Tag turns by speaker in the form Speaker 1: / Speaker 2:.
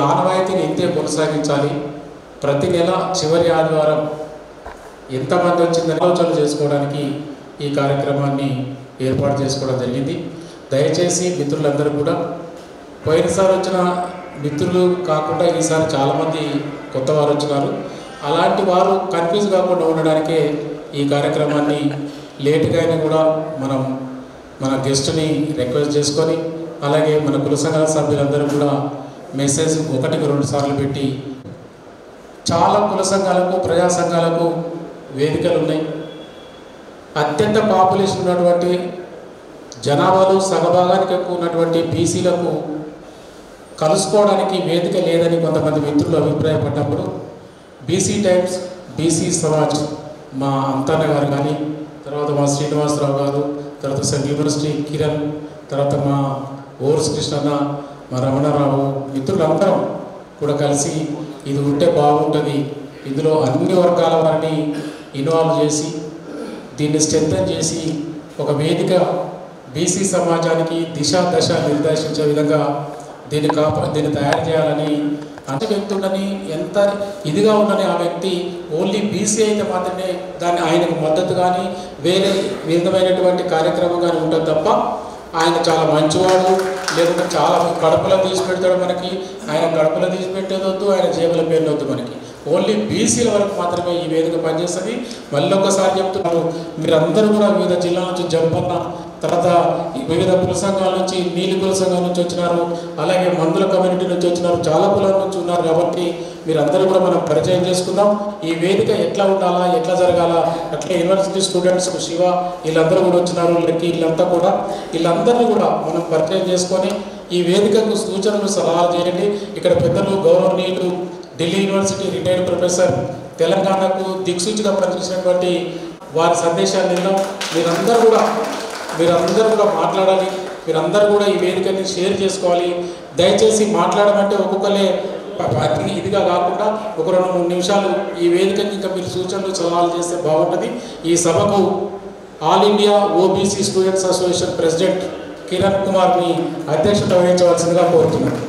Speaker 1: ఆనవాయితీని ఇంతే కొనసాగించాలి. ప్రతి నెల చివరి ఆదివారం ఎంతమంది వచ్చిందని ఆలోచనలు చేసుకోవడానికి ఈ కార్యక్రమాన్ని ఏర్పాటు చేసుకోవడం జరిగింది. దయచేసి మిత్రులందరూ కూడా పోయినసారి వచ్చిన మిత్రులు కాకుండా ఈసారి చాలామంది కొత్త వారు వచ్చినారు. అలాంటి వారు కన్ఫ్యూజ్ కాకుండా ఉండడానికే ఈ కార్యక్రమాన్ని లేటుగా అయినా కూడా మన గెస్ట్ని రిక్వెస్ట్ చేసుకొని, అలాగే మన కుల సంఘాల సభ్యులందరూ కూడా మెసేజ్ 1-2 సార్లు పెట్టి, చాలా కుల సంఘాలకు ప్రజా సంఘాలకు వేదికలు ఉన్నాయి. అత్యంత పాపులేషన్ ఉన్నటువంటి జనాభాలో సగభాగానికి ఎక్కువ ఉన్నటువంటి బీసీలకు కలుసుకోవడానికి వేదిక లేదని కొంతమంది మిత్రులు అభిప్రాయపడ్డప్పుడు బీసీ టైమ్స్, బీసీ సమాజ్, మా అంతన్న గారు కానీ, తర్వాత మా శ్రీనివాసరావు గారు, తర్వాత సెంట్రల్ యూనివర్సిటీ కిరణ్, తర్వాత మా ఓర్స్ కృష్ణన్న, మా రమణారావు మిత్రులందరం కూడా కలిసి ఇది ఉంటే బాగుంటుంది, ఇందులో అన్ని వర్గాల వారిని ఇన్వాల్వ్ చేసి దీన్ని స్ట్రెంథన్ చేసి ఒక వేదిక బీసీ సమాజానికి దశ నిర్దేశించే విధంగా దీన్ని తయారు చేయాలని అంటే వ్యక్తి ఉండని, ఎంత ఇదిగా ఉండని ఆ వ్యక్తి ఓన్లీ బీసీ అయితే మాత్రమే దాన్ని ఆయనకు మద్దతు కానీ వేరే విధమైనటువంటి కార్యక్రమం కానీ ఉంటుంది తప్ప ఆయన చాలా మంచివాడు, లేకుంటే చాలా కడుపులో తీసి పెడతాడు మనకి, ఆయన కడుపులో తీసి పెట్టేది వద్దు, ఆయన జేబుల పేర్లు వద్దు, మనకి ఓన్లీ బీసీల వరకు మాత్రమే ఈ వేదిక పనిచేస్తుంది. మళ్ళీ ఒకసారి చెప్తున్నారు, మీరందరూ కూడా వివిధ జిల్లాల నుంచి జంపన్న, తర్వాత వివిధ కుల సంఘాల నుంచి, నీలి కుల సంఘాల నుంచి వచ్చినారు, అలాగే మందుల కమ్యూనిటీ నుంచి వచ్చినారు, చాలా కులాల నుంచి ఉన్నారు. కాబట్టి మీరందరూ కూడా మనం పరిచయం చేసుకుందాం. ఈ వేదిక ఎట్లా ఉండాలా, ఎట్లా జరగాల, అట్లా యూనివర్సిటీ స్టూడెంట్స్ శివ వీళ్ళందరూ కూడా వచ్చినారు, లెక్కి వీళ్ళంతా కూడా, వీళ్ళందరినీ కూడా మనం పరిచయం చేసుకొని ఈ వేదికకు సూచనలు సలహాలు చేయండి. ఇక్కడ పెద్దలు గౌరవనీయులు ఢిల్లీ యూనివర్సిటీ రిటైర్డ్ ప్రొఫెసర్, తెలంగాణకు దిక్సూచిగా పనిచేసినటువంటి వారి సందేశాలు విందాం. మీరందరూ కూడా మాట్లాడాలి, మీరందరూ కూడా ఈ వేదికని షేర్ చేసుకోవాలి. దయచేసి మాట్లాడమంటే ఒక్కొక్కరే ఇదిగా కాకుండా ఒక 2-3 నిమిషాలు ఈ వేదికని ఇంకా మీరు సూచనలు సలహాలు చేస్తే బాగుంటుంది. ఈ సభకు all India OBC students association president Kiran కుమార్ని అధ్యక్షత వహించవలసిందిగా కోరుతున్నాను.